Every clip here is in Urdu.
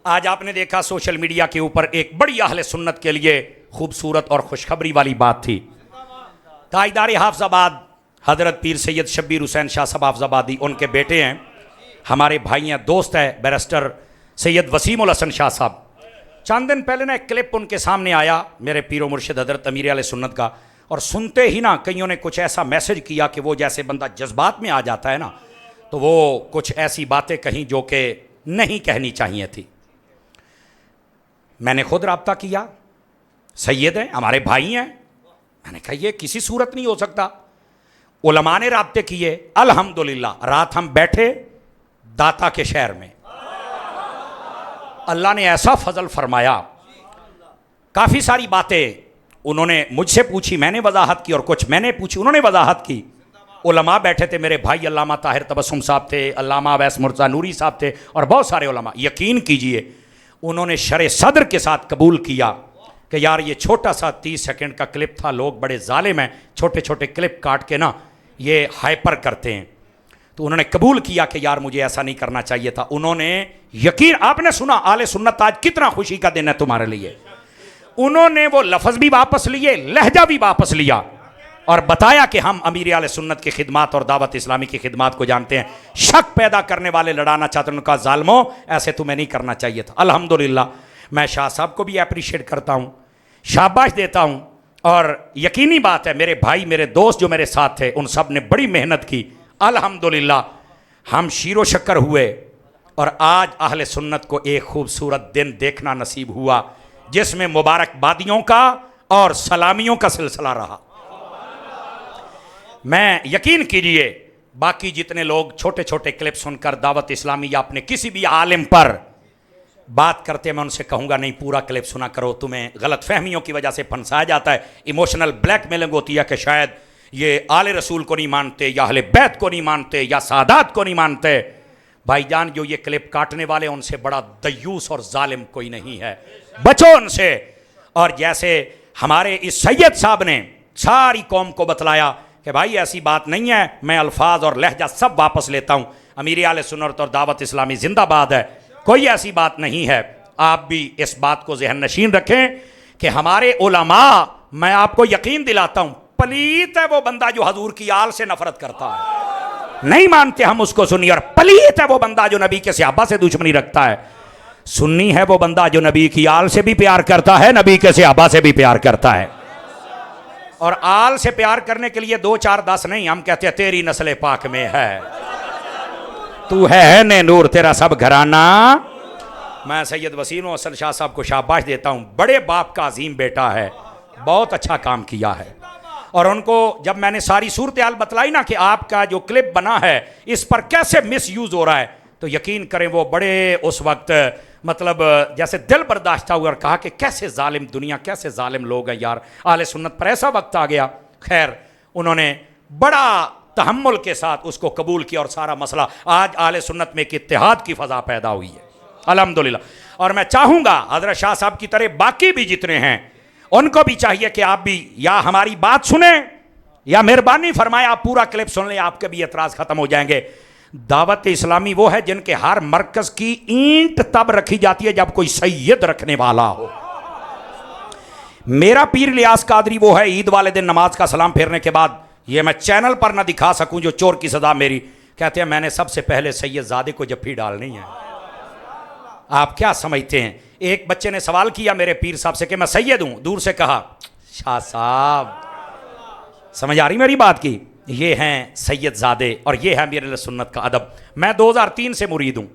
آج آپ نے دیکھا سوشل میڈیا کے اوپر ایک بڑی اہل سنت کے لیے خوبصورت اور خوشخبری والی بات تھی. تاجدار حافظ آباد حضرت پیر سید شبیر حسین شاہ صاحب حافظ آبادی، ان کے بیٹے ہیں، ہمارے بھائی ہیں، دوست ہے بیرسٹر سید وسیم الحسن شاہ صاحب. چند دن پہلے نا ایک کلپ ان کے سامنے آیا میرے پیر و مرشد حضرت امیر اہل سنت کا، اور سنتے ہی نا کئیوں نے کچھ ایسا میسج کیا کہ وہ جیسے بندہ جذبات میں آ جاتا ہے نا، تو وہ کچھ ایسی باتیں کہیں جو کہ نہیں کہنی چاہیے تھی. میں نے خود رابطہ کیا، سید ہیں، ہمارے بھائی ہیں، میں نے کہا یہ کسی صورت نہیں ہو سکتا. علماء نے رابطے کیے، الحمدللہ رات ہم بیٹھے داتا کے شہر میں، اللہ نے ایسا فضل فرمایا. کافی ساری باتیں انہوں نے مجھ سے پوچھی، میں نے وضاحت کی، اور کچھ میں نے پوچھی، انہوں نے وضاحت کی. علماء بیٹھے تھے، میرے بھائی علامہ طاہر تبسم صاحب تھے، علامہ اویس مرزا نوری صاحب تھے، اور بہت سارے علماء. یقین کیجئے انہوں نے شرح صدر کے ساتھ قبول کیا کہ یار یہ چھوٹا سا 30 سیکنڈ کا کلپ تھا، لوگ بڑے ظالم ہیں، چھوٹے چھوٹے کلپ کاٹ کے نا یہ ہائپر کرتے ہیں. تو انہوں نے قبول کیا کہ یار مجھے ایسا نہیں کرنا چاہیے تھا. انہوں نے یقین، آپ نے سنا اہل سنت آج کتنا خوشی کا دن ہے تمہارے لیے. انہوں نے وہ لفظ بھی واپس لیے، لہجہ بھی واپس لیا، اور بتایا کہ ہم امیر اہل سنت کی خدمات اور دعوت اسلامی کی خدمات کو جانتے ہیں. شک پیدا کرنے والے لڑانا چاہتے ہیں، ان کا ظالموں ایسے تمہیں نہیں کرنا چاہیے تھا. الحمدللہ میں شاہ صاحب کو بھی اپریشیٹ کرتا ہوں، شاباش دیتا ہوں. اور یقینی بات ہے میرے بھائی، میرے دوست جو میرے ساتھ تھے، ان سب نے بڑی محنت کی. الحمدللہ ہم شیر و شکر ہوئے، اور آج اہل سنت کو ایک خوبصورت دن دیکھنا نصیب ہوا جس میں مبارکبادیوں کا اور سلامیوں کا سلسلہ رہا. میں یقین کیجئے باقی جتنے لوگ چھوٹے چھوٹے کلپ سن کر دعوت اسلامی یا اپنے کسی بھی عالم پر بات کرتے ہیں، میں ان سے کہوں گا نہیں پورا کلپ سنا کرو، تمہیں غلط فہمیوں کی وجہ سے پھنسایا جاتا ہے. ایموشنل بلیک میلنگ ہوتی ہے کہ شاید یہ آل رسول کو نہیں مانتے، یا اہل بیت کو نہیں مانتے، یا سادات کو نہیں مانتے. بھائی جان جو یہ کلپ کاٹنے والے ان سے بڑا دیوس اور ظالم کوئی نہیں ہے، بچو ان سے. اور جیسے ہمارے اس سید صاحب نے ساری قوم کو بتلایا کہ بھائی ایسی بات نہیں ہے، میں الفاظ اور لہجہ سب واپس لیتا ہوں، امیر اہل سنت اور دعوت اسلامی زندہ باد ہے، کوئی ایسی بات نہیں ہے. آپ بھی اس بات کو ذہن نشین رکھیں کہ ہمارے علماء، میں آپ کو یقین دلاتا ہوں، پلیت ہے وہ بندہ جو حضور کی آل سے نفرت کرتا ہے، نہیں مانتے ہم اس کو سنی. اور پلیت ہے وہ بندہ جو نبی کے صحابہ سے دشمنی رکھتا ہے. سنی ہے وہ بندہ جو نبی کی آل سے بھی پیار کرتا ہے، نبی کے صحابہ سے بھی پیار کرتا ہے. اور آل سے پیار کرنے کے لیے 2 4 10 نہیں، ہم کہتے ہیں تیری نسل پاک میں ہے، تو ہے نے نور تیرا سب گھرانہ. میں سید وسیم الحسن شاہ صاحب کو شاباش دیتا ہوں، بڑے باپ کا عظیم بیٹا ہے، بہت اچھا کام کیا ہے. اور ان کو جب میں نے ساری صورتحال بتلائی نا کہ آپ کا جو کلپ بنا ہے اس پر کیسے مس یوز ہو رہا ہے، تو یقین کریں وہ بڑے اس وقت مطلب جیسے دل برداشت ہوا، اور کہا کہ کیسے ظالم دنیا، کیسے ظالم لوگ ہیں یار، اہل سنت پر ایسا وقت آ گیا. خیر انہوں نے بڑا تحمل کے ساتھ اس کو قبول کیا، اور سارا مسئلہ آج اہل سنت میں ایک اتحاد کی فضا پیدا ہوئی ہے الحمدللہ. اور میں چاہوں گا حضرت شاہ صاحب کی طرح باقی بھی جتنے ہیں ان کو بھی چاہیے کہ آپ بھی یا ہماری بات سنیں یا مہربانی فرمائے آپ پورا کلپ سن لیں، آپ کے بھی اعتراض ختم ہو جائیں گے. دعوت اسلامی وہ ہے جن کے ہر مرکز کی اینٹ تب رکھی جاتی ہے جب کوئی سید رکھنے والا ہو. میرا پیر الیاس قادری وہ ہے، عید والے دن نماز کا سلام پھیرنے کے بعد، یہ میں چینل پر نہ دکھا سکوں جو چور کی سزا میری، کہتے ہیں میں نے سب سے پہلے سید زادے کو جفی ڈالنی ہے. آپ کیا سمجھتے ہیں؟ ایک بچے نے سوال کیا میرے پیر صاحب سے کہ میں سید ہوں، دور سے کہا شاہ صاحب، سمجھ آ رہی میری بات کی، یہ ہیں سید زادے، اور یہ ہے امیر اہل سنت کا ادب. میں 2003 سے مرید ہوں،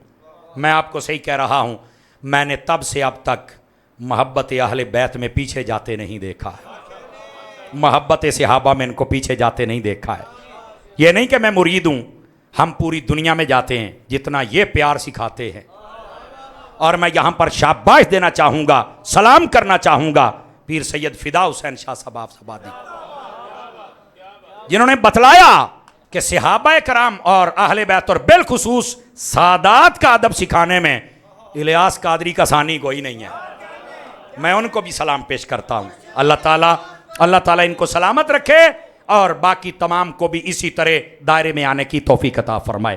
میں آپ کو صحیح کہہ رہا ہوں، میں نے تب سے اب تک محبت اہل بیت میں پیچھے جاتے نہیں دیکھا ہے، محبت صحابہ میں ان کو پیچھے جاتے نہیں دیکھا ہے. یہ نہیں کہ میں مرید ہوں، ہم پوری دنیا میں جاتے ہیں جتنا یہ پیار سکھاتے ہیں. اور میں یہاں پر شاباش دینا چاہوں گا، سلام کرنا چاہوں گا پیر سید فدا حسین شاہ صاحب حافظ آبادی، جنہوں نے بتلایا کہ صحابہ کرام اور اہل بیت اور بالخصوص سادات کا ادب سکھانے میں الیاس قادری کا ثانی کوئی نہیں ہے. میں ان کو بھی سلام پیش کرتا ہوں. اللہ تعالیٰ ان کو سلامت رکھے، اور باقی تمام کو بھی اسی طرح دائرے میں آنے کی توفیق عطا فرمائے.